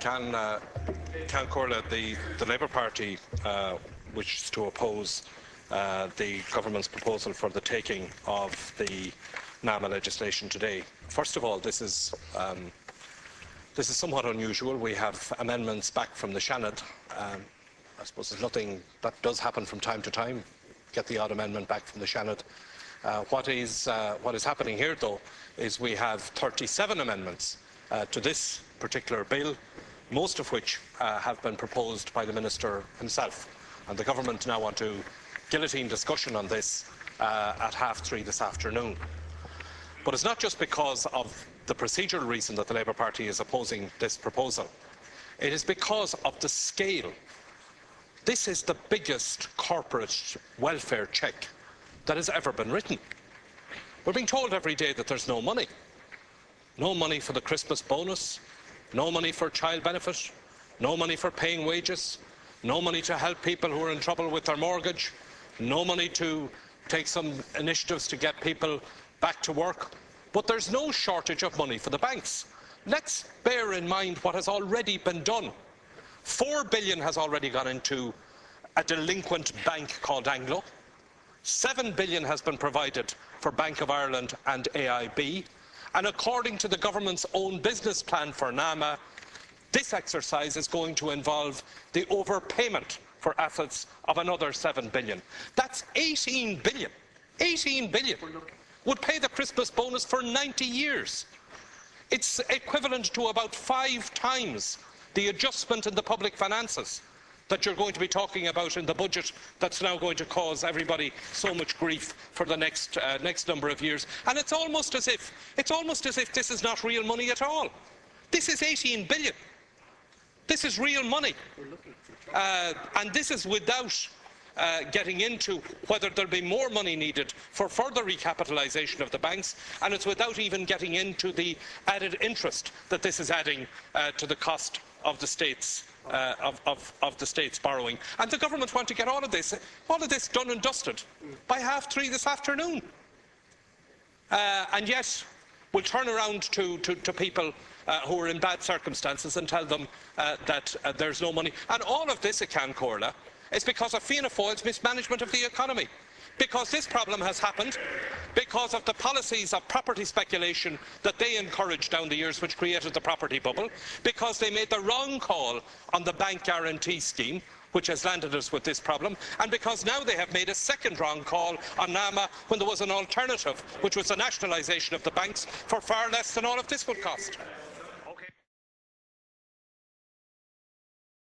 Can Corla, the Labour Party wishes to oppose the government's proposal for the taking of the NAMA legislation today. First of all, this is somewhat unusual. We have amendments back from the Seanad. I suppose there's nothing that does happen from time to time. Get the odd amendment back from the Seanad. What is happening here, though, is we have 37 amendments to this particular bill, most of which have been proposed by the Minister himself. And the Government now want to guillotine discussion on this at 3:30 this afternoon. But it's not just because of the procedural reason that the Labour Party is opposing this proposal. It is because of the scale. This is the biggest corporate welfare cheque that has ever been written. We're being told every day that there's no money. No money for the Christmas bonus, no money for child benefit, no money for paying wages, no money to help people who are in trouble with their mortgage, no money to take some initiatives to get people back to work. But there's no shortage of money for the banks. Let's bear in mind what has already been done. 4 billion has already gone into a delinquent bank called Anglo. 7 billion has been provided for Bank of Ireland and AIB. And according to the government's own business plan for NAMA, this exercise is going to involve the overpayment for assets of another 7 billion. That's 18 billion. 18 billion would pay the Christmas bonus for 90 years. It's equivalent to about 5 times the adjustment in the public finances that you're going to be talking about in the budget that's now going to cause everybody so much grief for the next number of years. And it's almost as if this is not real money at all. This is 18 billion. This is real money. And this is without getting into whether there'll be more money needed for further recapitalisation of the banks, and it's without even getting into the added interest that this is adding to the cost of the state's borrowing. And the government want to get all of this done and dusted by 3:30 this afternoon. And yet we'll turn around to people who are in bad circumstances and tell them that there's no money. And all of this, Can Corla, is because of Fianna Fáil's mismanagement of the economy. Because this problem has happened because of the policies of property speculation that they encouraged down the years, which created the property bubble, because they made the wrong call on the bank guarantee scheme, which has landed us with this problem, and because now they have made a second wrong call on NAMA when there was an alternative, which was the nationalisation of the banks for far less than all of this would cost.